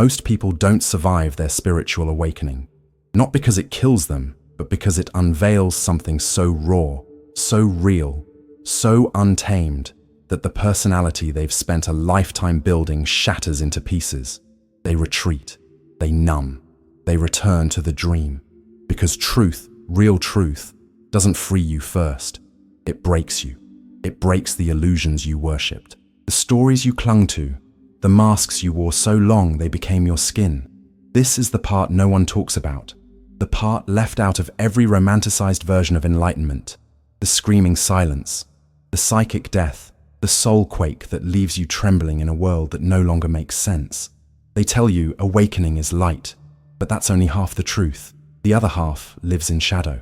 Most people don't survive their spiritual awakening, not because it kills them, but because it unveils something so raw, so real, so untamed, that the personality they've spent a lifetime building shatters into pieces. They retreat, they numb, they return to the dream. Because truth, real truth, doesn't free you first. It breaks you. It breaks the illusions you worshipped, the stories you clung to, the masks you wore so long they became your skin. This is the part no one talks about, the part left out of every romanticized version of enlightenment, the screaming silence, the psychic death, the soul quake that leaves you trembling in a world that no longer makes sense. They tell you awakening is light, but that's only half the truth. The other half lives in shadow.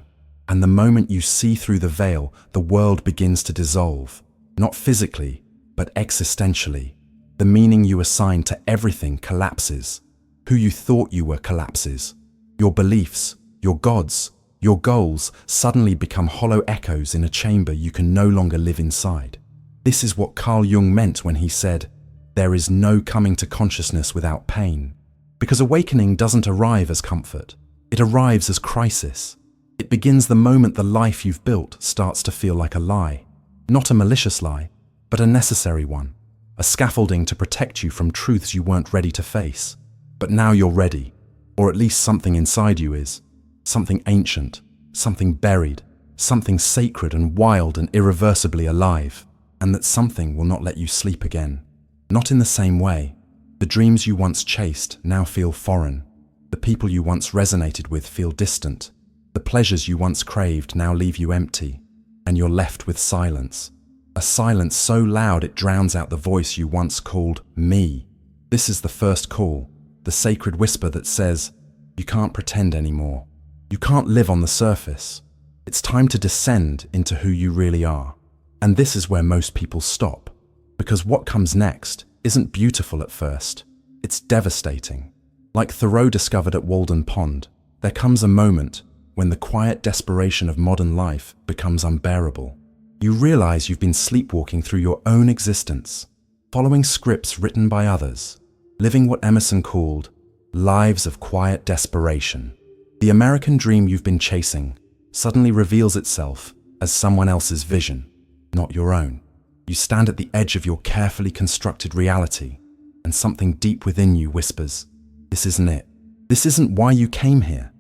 And the moment you see through the veil, the world begins to dissolve, not physically, but existentially. The meaning you assign to everything collapses. Who you thought you were collapses. Your beliefs, your gods, your goals suddenly become hollow echoes in a chamber you can no longer live inside. This is what Carl Jung meant when he said, "There is no coming to consciousness without pain." Because awakening doesn't arrive as comfort. It arrives as crisis. It begins the moment the life you've built starts to feel like a lie. Not a malicious lie, but a necessary one. A scaffolding to protect you from truths you weren't ready to face. But now you're ready, or at least something inside you is. Something ancient, something buried, something sacred and wild and irreversibly alive. And that something will not let you sleep again. Not in the same way. The dreams you once chased now feel foreign. The people you once resonated with feel distant. The pleasures you once craved now leave you empty, and you're left with silence. A silence so loud it drowns out the voice you once called me. This is the first call, the sacred whisper that says, you can't pretend anymore. You can't live on the surface. It's time to descend into who you really are. And this is where most people stop, because what comes next isn't beautiful at first. It's devastating. Like Thoreau discovered at Walden Pond, there comes a moment when the quiet desperation of modern life becomes unbearable. You realize you've been sleepwalking through your own existence, following scripts written by others, living what Emerson called lives of quiet desperation. The American dream you've been chasing suddenly reveals itself as someone else's vision, not your own. You stand at the edge of your carefully constructed reality, and something deep within you whispers, "This isn't it. This isn't why you came here."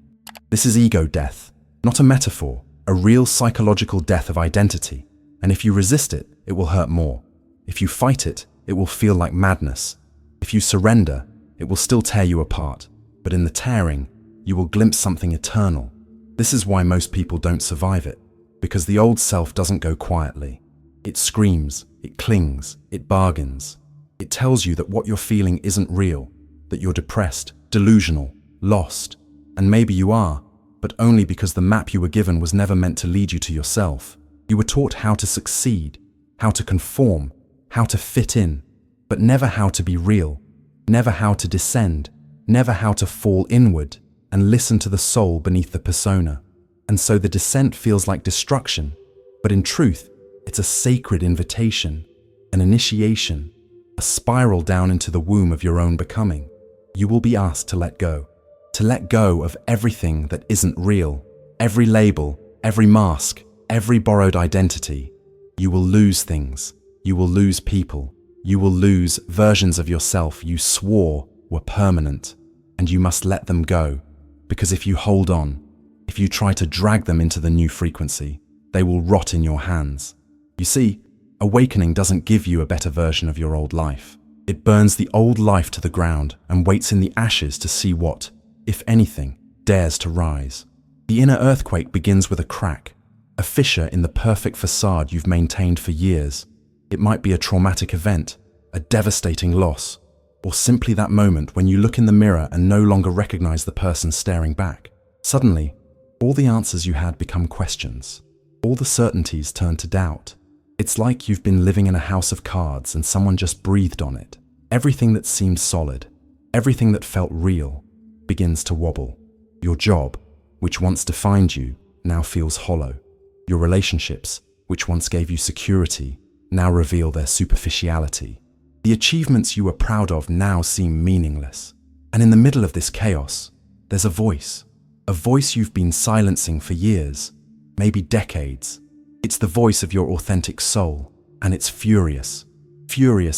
This is ego death, not a metaphor, a real psychological death of identity. And if you resist it, it will hurt more. If you fight it, it will feel like madness. If you surrender, it will still tear you apart. But in the tearing, you will glimpse something eternal. This is why most people don't survive it, because the old self doesn't go quietly. It screams, it clings, it bargains. It tells you that what you're feeling isn't real, that you're depressed, delusional, lost. And maybe you are, but only because the map you were given was never meant to lead you to yourself. You were taught how to succeed, how to conform, how to fit in, but never how to be real, never how to descend, never how to fall inward and listen to the soul beneath the persona. And so the descent feels like destruction, but in truth, it's a sacred invitation, an initiation, a spiral down into the womb of your own becoming. You will be asked to let go of everything that isn't real, every label, every mask, every borrowed identity. You will lose things, you will lose people, you will lose versions of yourself you swore were permanent, and you must let them go, because if you hold on, if you try to drag them into the new frequency, they will rot in your hands. You see, awakening doesn't give you a better version of your old life. It burns the old life to the ground and waits in the ashes to see what, if anything, dares to rise. The inner earthquake begins with a crack, a fissure in the perfect facade you've maintained for years. It might be a traumatic event, a devastating loss, or simply that moment when you look in the mirror and no longer recognize the person staring back. Suddenly, all the answers you had become questions. All the certainties turn to doubt. It's like you've been living in a house of cards and someone just breathed on it. Everything that seemed solid, everything that felt real, begins to wobble. Your job, which once defined you, now feels hollow. Your relationships, which once gave you security, now reveal their superficiality. The achievements you were proud of now seem meaningless. And in the middle of this chaos, there's a voice you've been silencing for years, maybe decades. It's the voice of your authentic soul, and it's furious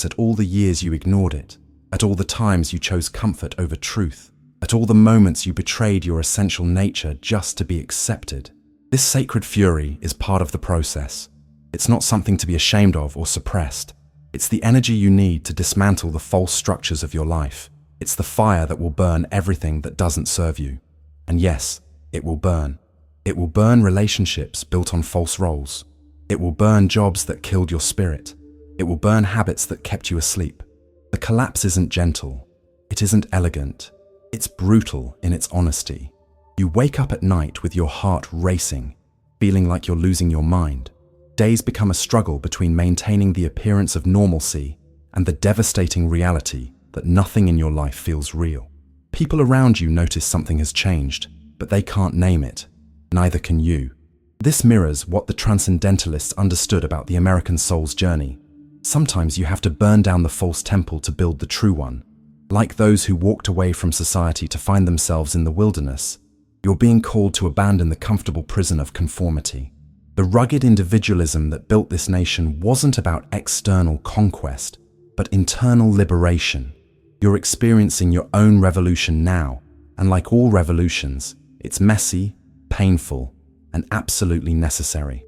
at all the years you ignored it, at all the times you chose comfort over truth, at all the moments you betrayed your essential nature just to be accepted. This sacred fury is part of the process. It's not something to be ashamed of or suppressed. It's the energy you need to dismantle the false structures of your life. It's the fire that will burn everything that doesn't serve you. And yes, it will burn. It will burn relationships built on false roles. It will burn jobs that killed your spirit. It will burn habits that kept you asleep. The collapse isn't gentle. It isn't elegant. It's brutal in its honesty. You wake up at night with your heart racing, feeling like you're losing your mind. Days become a struggle between maintaining the appearance of normalcy and the devastating reality that nothing in your life feels real. People around you notice something has changed, but they can't name it. Neither can you. This mirrors what the transcendentalists understood about the American soul's journey. Sometimes you have to burn down the false temple to build the true one. Like those who walked away from society to find themselves in the wilderness, you're being called to abandon the comfortable prison of conformity. The rugged individualism that built this nation wasn't about external conquest, but internal liberation. You're experiencing your own revolution now, and like all revolutions, it's messy, painful, and absolutely necessary.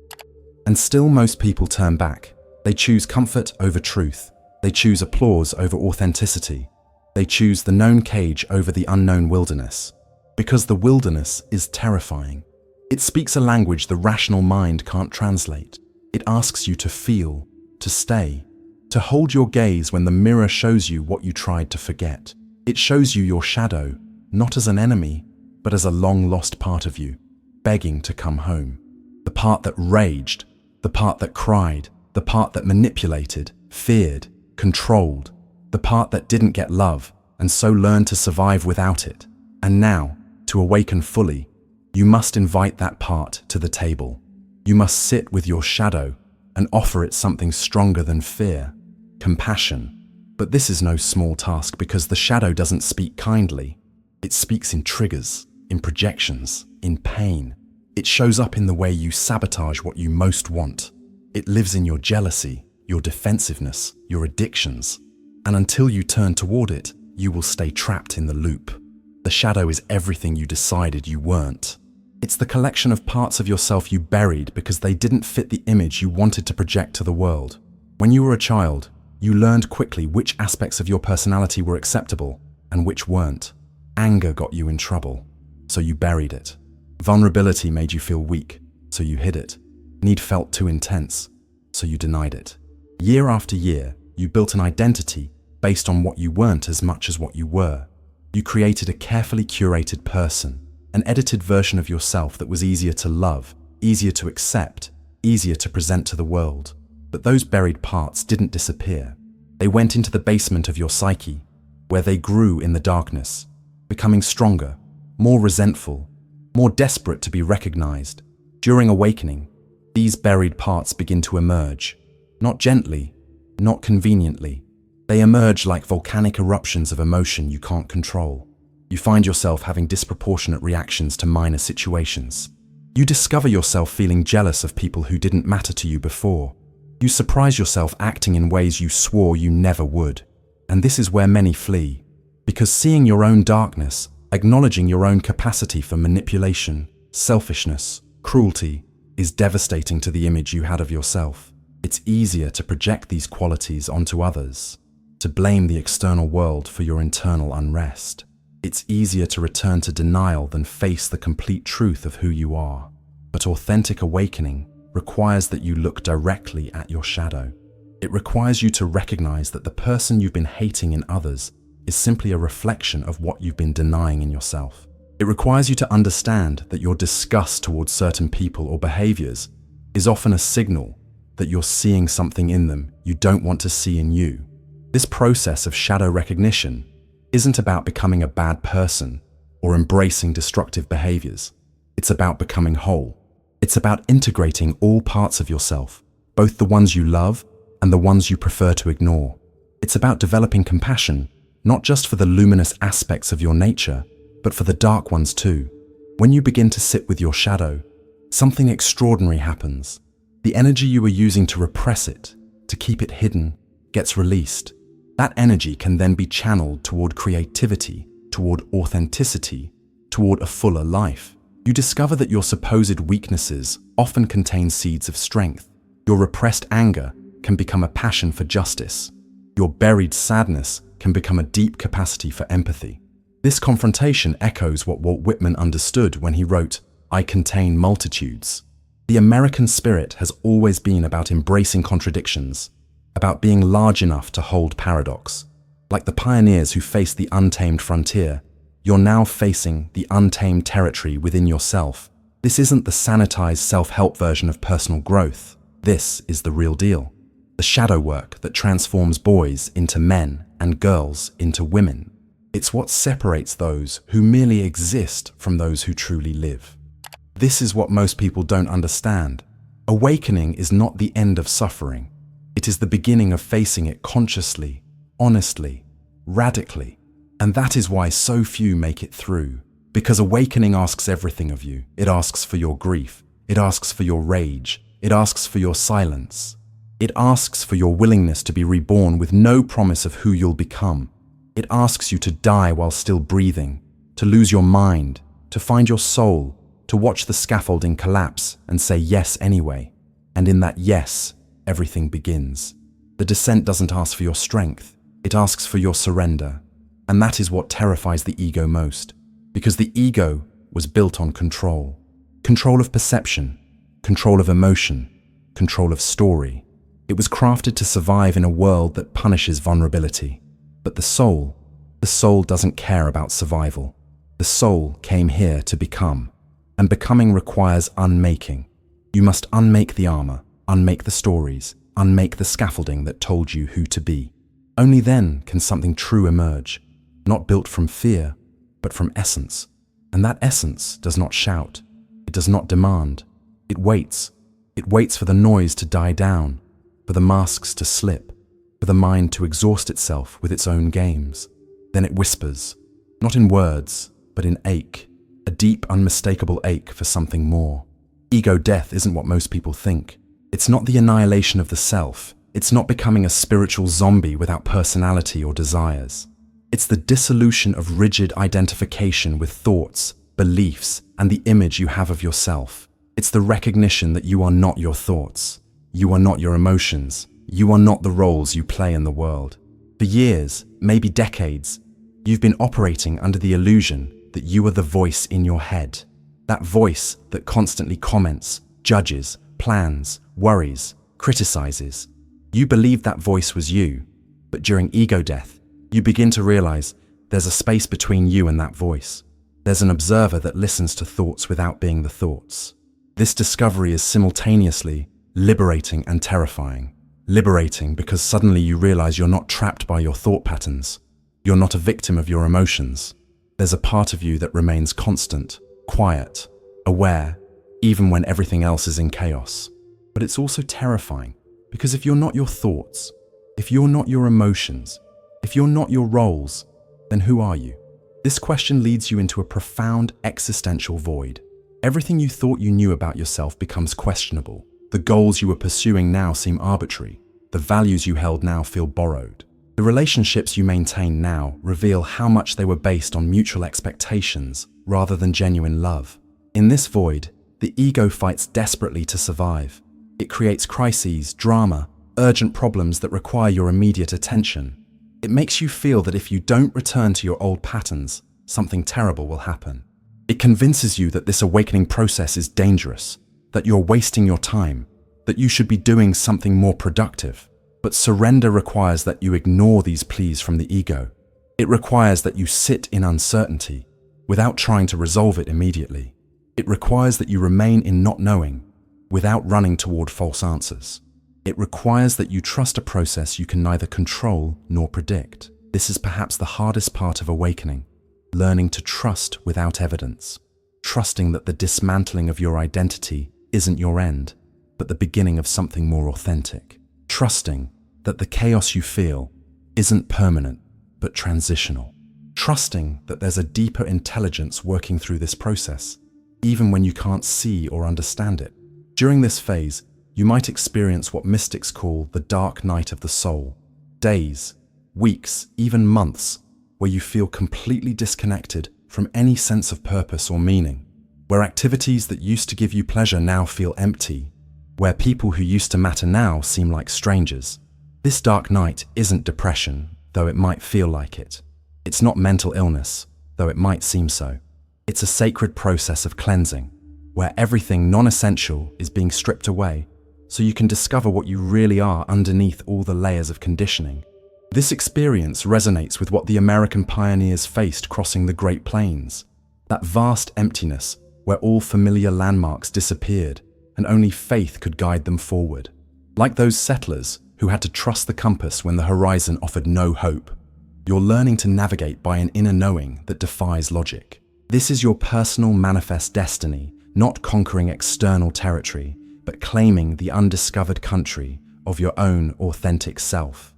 And still most people turn back. They choose comfort over truth. They choose applause over authenticity. They choose the known cage over the unknown wilderness. Because the wilderness is terrifying. It speaks a language the rational mind can't translate. It asks you to feel, to stay, to hold your gaze when the mirror shows you what you tried to forget. It shows you your shadow, not as an enemy, but as a long-lost part of you, begging to come home. The part that raged, the part that cried, the part that manipulated, feared, controlled, the part that didn't get love and so learned to survive without it. And now, to awaken fully, you must invite that part to the table. You must sit with your shadow and offer it something stronger than fear, compassion. But this is no small task because the shadow doesn't speak kindly. It speaks in triggers, in projections, in pain. It shows up in the way you sabotage what you most want. It lives in your jealousy, your defensiveness, your addictions. And until you turn toward it, you will stay trapped in the loop. The shadow is everything you decided you weren't. It's the collection of parts of yourself you buried because they didn't fit the image you wanted to project to the world. When you were a child, you learned quickly which aspects of your personality were acceptable and which weren't. Anger got you in trouble, so you buried it. Vulnerability made you feel weak, so you hid it. Need felt too intense, so you denied it. Year after year, you built an identity based on what you weren't as much as what you were. You created a carefully curated person, an edited version of yourself that was easier to love, easier to accept, easier to present to the world. But those buried parts didn't disappear. They went into the basement of your psyche, where they grew in the darkness, becoming stronger, more resentful, more desperate to be recognized. During awakening, these buried parts begin to emerge, not gently, not conveniently. They emerge like volcanic eruptions of emotion you can't control. You find yourself having disproportionate reactions to minor situations. You discover yourself feeling jealous of people who didn't matter to you before. You surprise yourself acting in ways you swore you never would. And this is where many flee. Because seeing your own darkness, acknowledging your own capacity for manipulation, selfishness, cruelty, is devastating to the image you had of yourself. It's easier to project these qualities onto others, to blame the external world for your internal unrest. It's easier to return to denial than face the complete truth of who you are. But authentic awakening requires that you look directly at your shadow. It requires you to recognize that the person you've been hating in others is simply a reflection of what you've been denying in yourself. It requires you to understand that your disgust towards certain people or behaviors is often a signal that you're seeing something in them you don't want to see in you. This process of shadow recognition isn't about becoming a bad person or embracing destructive behaviors. It's about becoming whole. It's about integrating all parts of yourself, both the ones you love and the ones you prefer to ignore. It's about developing compassion not just for the luminous aspects of your nature, but for the dark ones too. When you begin to sit with your shadow, something extraordinary happens. The energy you were using to repress it, to keep it hidden, gets released. That energy can then be channeled toward creativity, toward authenticity, toward a fuller life. You discover that your supposed weaknesses often contain seeds of strength. Your repressed anger can become a passion for justice. Your buried sadness can become a deep capacity for empathy. This confrontation echoes what Walt Whitman understood when he wrote, "I contain multitudes." The American spirit has always been about embracing contradictions, about being large enough to hold paradox. Like the pioneers who faced the untamed frontier, you're now facing the untamed territory within yourself. This isn't the sanitized self-help version of personal growth. This is the real deal. The shadow work that transforms boys into men and girls into women. It's what separates those who merely exist from those who truly live. This is what most people don't understand. Awakening is not the end of suffering. It is the beginning of facing it consciously, honestly, radically. And that is why so few make it through. Because awakening asks everything of you. It asks for your grief. It asks for your rage. It asks for your silence. It asks for your willingness to be reborn with no promise of who you'll become. It asks you to die while still breathing, to lose your mind, to find your soul, to watch the scaffolding collapse and say yes anyway. And in that yes, everything begins. The descent doesn't ask for your strength, it asks for your surrender. And that is what terrifies the ego most, because the ego was built on control. Control of perception, control of emotion, control of story. It was crafted to survive in a world that punishes vulnerability. But the soul doesn't care about survival. The soul came here to become. And becoming requires unmaking. You must unmake the armor, unmake the stories, unmake the scaffolding that told you who to be. Only then can something true emerge, not built from fear, but from essence. And that essence does not shout. It does not demand. It waits. It waits for the noise to die down, for the masks to slip, for the mind to exhaust itself with its own games. Then it whispers, not in words, but in ache, a deep, unmistakable ache for something more. Ego death isn't what most people think. It's not the annihilation of the self. It's not becoming a spiritual zombie without personality or desires. It's the dissolution of rigid identification with thoughts, beliefs, and the image you have of yourself. It's the recognition that you are not your thoughts. You are not your emotions. You are not the roles you play in the world. For years, maybe decades, you've been operating under the illusion that you are the voice in your head. That voice that constantly comments, judges, plans, worries, criticizes. You believed that voice was you, but during ego death, you begin to realize there's a space between you and that voice. There's an observer that listens to thoughts without being the thoughts. This discovery is simultaneously liberating and terrifying. Liberating because suddenly you realize you're not trapped by your thought patterns. You're not a victim of your emotions. There's a part of you that remains constant, quiet, aware, even when everything else is in chaos. But it's also terrifying because if you're not your thoughts, if you're not your emotions, if you're not your roles, then who are you? This question leads you into a profound existential void. Everything you thought you knew about yourself becomes questionable. The goals you were pursuing now seem arbitrary. The values you held now feel borrowed. The relationships you maintain now reveal how much they were based on mutual expectations rather than genuine love. In this void, the ego fights desperately to survive. It creates crises, drama, urgent problems that require your immediate attention. It makes you feel that if you don't return to your old patterns, something terrible will happen. It convinces you that this awakening process is dangerous, that you're wasting your time, that you should be doing something more productive. But surrender requires that you ignore these pleas from the ego. It requires that you sit in uncertainty without trying to resolve it immediately. It requires that you remain in not knowing without running toward false answers. It requires that you trust a process you can neither control nor predict. This is perhaps the hardest part of awakening, learning to trust without evidence, trusting that the dismantling of your identity isn't your end, but the beginning of something more authentic. Trusting that the chaos you feel isn't permanent, but transitional. Trusting that there's a deeper intelligence working through this process, even when you can't see or understand it. During this phase, you might experience what mystics call the dark night of the soul. Days, weeks, even months, where you feel completely disconnected from any sense of purpose or meaning, where activities that used to give you pleasure now feel empty, where people who used to matter now seem like strangers. This dark night isn't depression, though it might feel like it. It's not mental illness, though it might seem so. It's a sacred process of cleansing, where everything non-essential is being stripped away so you can discover what you really are underneath all the layers of conditioning. This experience resonates with what the American pioneers faced crossing the Great Plains, that vast emptiness where all familiar landmarks disappeared and only faith could guide them forward. Like those settlers who had to trust the compass when the horizon offered no hope, you're learning to navigate by an inner knowing that defies logic. This is your personal manifest destiny, not conquering external territory, but claiming the undiscovered country of your own authentic self.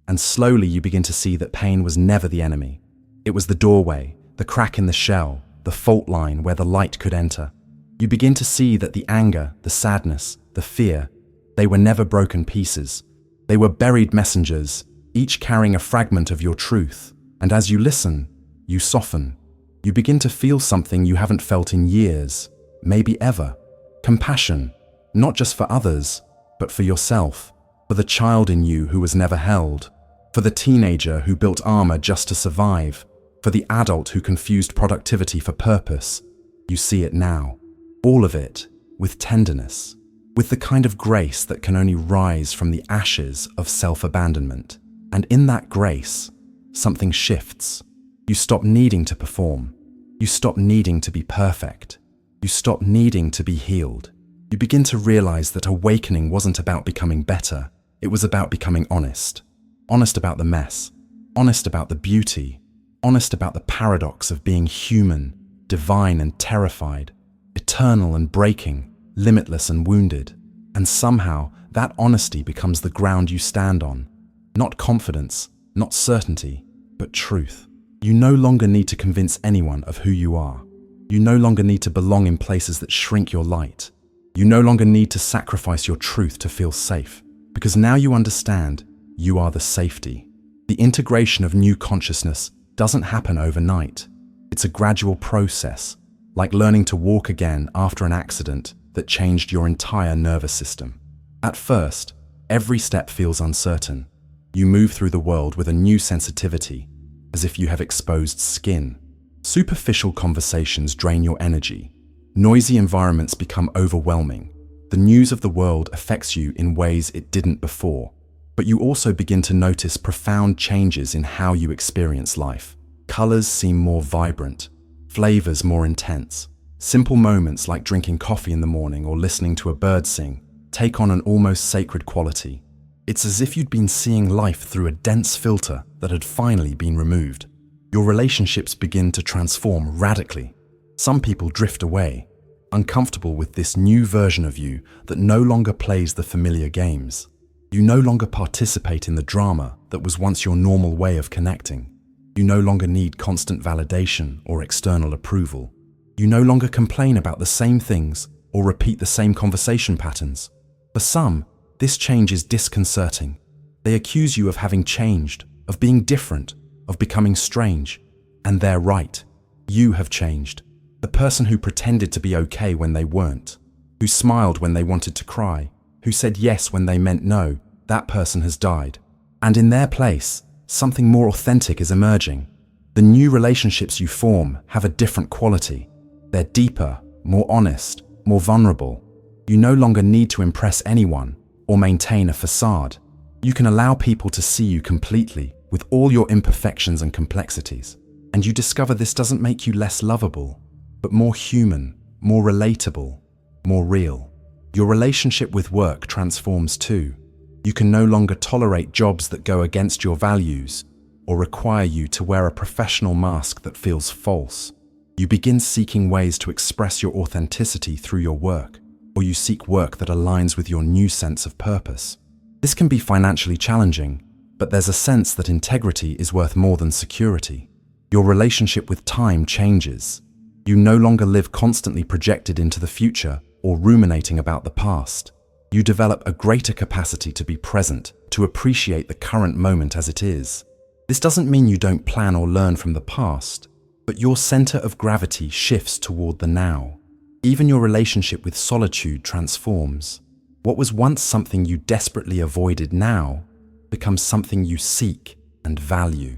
And slowly you begin to see that pain was never the enemy. It was the doorway, the crack in the shell, the fault line where the light could enter. You begin to see that the anger, the sadness, the fear, they were never broken pieces. They were buried messengers, each carrying a fragment of your truth. And as you listen, you soften. You begin to feel something you haven't felt in years, maybe ever. Compassion, not just for others, but for yourself, for the child in you who was never held, for the teenager who built armor just to survive, for the adult who confused productivity for purpose. You see it now. All of it with tenderness, with the kind of grace that can only rise from the ashes of self-abandonment. And in that grace, something shifts. You stop needing to perform. You stop needing to be perfect. You stop needing to be healed. You begin to realize that awakening wasn't about becoming better. It was about becoming honest. Honest about the mess. Honest about the beauty. Honest about the paradox of being human, divine and terrified, eternal and breaking, limitless and wounded. And somehow, that honesty becomes the ground you stand on. Not confidence, not certainty, but truth. You no longer need to convince anyone of who you are. You no longer need to belong in places that shrink your light. You no longer need to sacrifice your truth to feel safe, because now you understand you are the safety. The integration of new consciousness doesn't happen overnight. It's a gradual process, like learning to walk again after an accident that changed your entire nervous system. At first, every step feels uncertain. You move through the world with a new sensitivity, as if you have exposed skin. Superficial conversations drain your energy. Noisy environments become overwhelming. The news of the world affects you in ways it didn't before. But you also begin to notice profound changes in how you experience life. Colors seem more vibrant, flavors more intense. Simple moments like drinking coffee in the morning or listening to a bird sing take on an almost sacred quality. It's as if you'd been seeing life through a dense filter that had finally been removed. Your relationships begin to transform radically. Some people drift away, uncomfortable with this new version of you that no longer plays the familiar games. You no longer participate in the drama that was once your normal way of connecting. You no longer need constant validation or external approval. You no longer complain about the same things or repeat the same conversation patterns. For some, this change is disconcerting. They accuse you of having changed, of being different, of becoming strange. And they're right. You have changed. The person who pretended to be okay when they weren't, who smiled when they wanted to cry, who said yes when they meant no, that person has died. And in their place, something more authentic is emerging. The new relationships you form have a different quality. They're deeper, more honest, more vulnerable. You no longer need to impress anyone or maintain a facade. You can allow people to see you completely with all your imperfections and complexities. And you discover this doesn't make you less lovable, but more human, more relatable, more real. Your relationship with work transforms too. You can no longer tolerate jobs that go against your values or require you to wear a professional mask that feels false. You begin seeking ways to express your authenticity through your work, or you seek work that aligns with your new sense of purpose. This can be financially challenging, But there's a sense that integrity is worth more than security. Your relationship with time changes. You no longer live constantly projected into the future or ruminating about the past. You develop a greater capacity to be present, to appreciate the current moment as it is. This doesn't mean you don't plan or learn from the past, but your center of gravity shifts toward the now. Even your relationship with solitude transforms. What was once something you desperately avoided now becomes something you seek and value.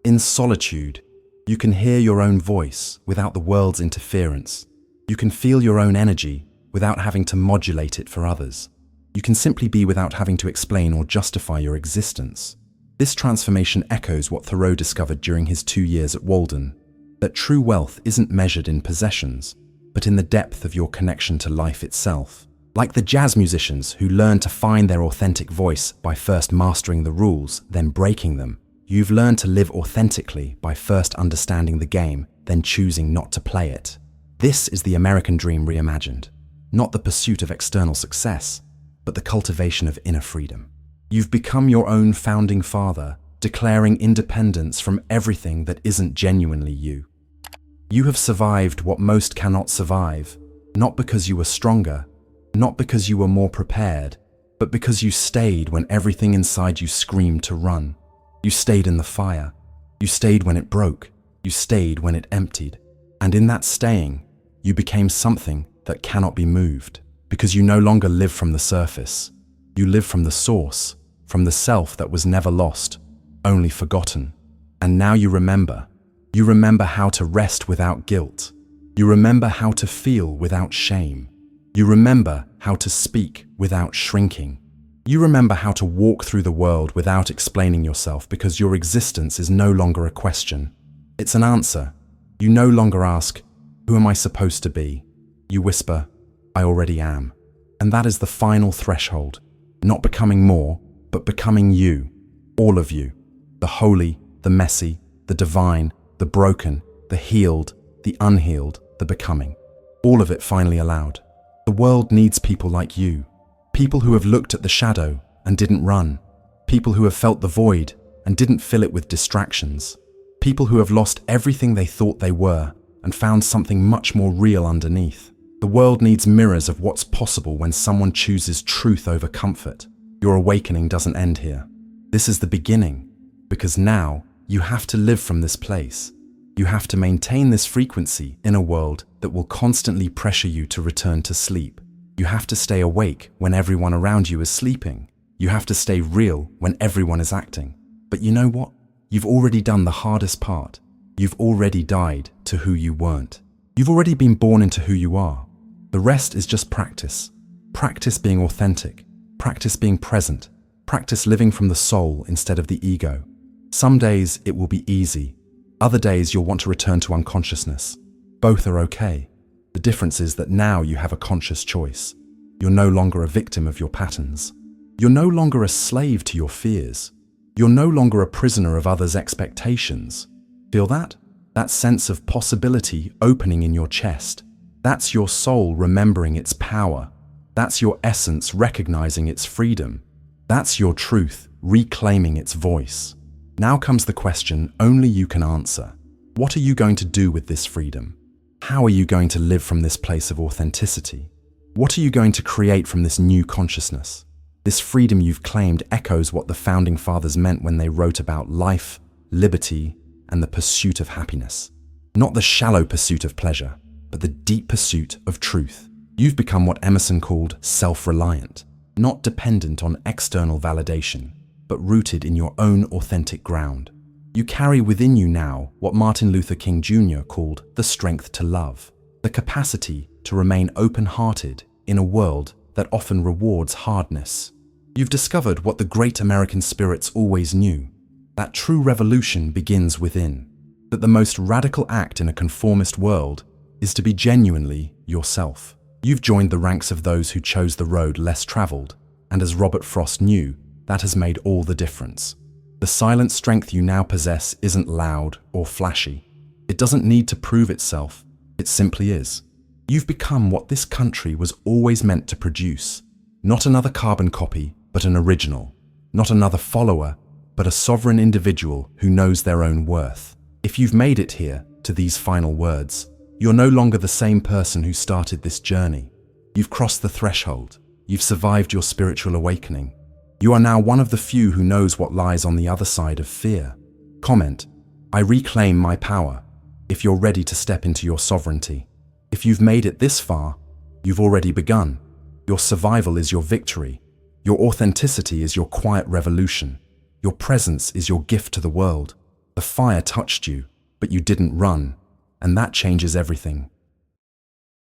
In solitude, you can hear your own voice without the world's interference. You can feel your own energy without having to modulate it for others. You can simply be without having to explain or justify your existence. This transformation echoes what Thoreau discovered during his 2 years at Walden, that true wealth isn't measured in possessions, but in the depth of your connection to life itself. Like the jazz musicians who learn to find their authentic voice by first mastering the rules, then breaking them, you've learned to live authentically by first understanding the game, then choosing not to play it. This is the American dream reimagined, not the pursuit of external success, but the cultivation of inner freedom. You've become your own founding father, declaring independence from everything that isn't genuinely you. You have survived what most cannot survive, not because you were stronger, not because you were more prepared, but because you stayed when everything inside you screamed to run. You stayed in the fire. You stayed when it broke. You stayed when it emptied. And in that staying, you became something that cannot be moved, because you no longer live from the surface. You live from the source, from the self that was never lost, only forgotten. And now you remember. You remember how to rest without guilt. You remember how to feel without shame. You remember how to speak without shrinking. You remember how to walk through the world without explaining yourself, because your existence is no longer a question. It's an answer. You no longer ask, "Who am I supposed to be?" You whisper, "I already am." And that is the final threshold. Not becoming more, but becoming you. All of you. The holy, the messy, the divine, the broken, the healed, the unhealed, the becoming. All of it finally allowed. The world needs people like you. People who have looked at the shadow and didn't run. People who have felt the void and didn't fill it with distractions. People who have lost everything they thought they were and found something much more real underneath. The world needs mirrors of what's possible when someone chooses truth over comfort. Your awakening doesn't end here. This is the beginning, because now you have to live from this place. You have to maintain this frequency in a world that will constantly pressure you to return to sleep. You have to stay awake when everyone around you is sleeping. You have to stay real when everyone is acting. But you know what? You've already done the hardest part. You've already died to who you weren't. You've already been born into who you are. The rest is just practice. Practice being authentic. Practice being present. Practice living from the soul instead of the ego. Some days it will be easy. Other days you'll want to return to unconsciousness. Both are okay. The difference is that now you have a conscious choice. You're no longer a victim of your patterns. You're no longer a slave to your fears. You're no longer a prisoner of others' expectations. Feel that? That sense of possibility opening in your chest. That's your soul remembering its power. That's your essence recognizing its freedom. That's your truth reclaiming its voice. Now comes the question only you can answer. What are you going to do with this freedom? How are you going to live from this place of authenticity? What are you going to create from this new consciousness? This freedom you've claimed echoes what the founding fathers meant when they wrote about life, liberty, and the pursuit of happiness. Not the shallow pursuit of pleasure, but the deep pursuit of truth. You've become what Emerson called self-reliant, not dependent on external validation, but rooted in your own authentic ground. You carry within you now what Martin Luther King Jr. called the strength to love, the capacity to remain open-hearted in a world that often rewards hardness. You've discovered what the great American spirits always knew, that true revolution begins within, that the most radical act in a conformist world is to be genuinely yourself. You've joined the ranks of those who chose the road less traveled, and as Robert Frost knew, that has made all the difference. The silent strength you now possess isn't loud or flashy. It doesn't need to prove itself. It simply is. You've become what this country was always meant to produce. Not another carbon copy, but an original. Not another follower, but a sovereign individual who knows their own worth. If you've made it here, to these final words, you're no longer the same person who started this journey. You've crossed the threshold. You've survived your spiritual awakening. You are now one of the few who knows what lies on the other side of fear. Comment, I reclaim my power, if you're ready to step into your sovereignty. If you've made it this far, you've already begun. Your survival is your victory. Your authenticity is your quiet revolution. Your presence is your gift to the world. The fire touched you, but you didn't run, and that changes everything.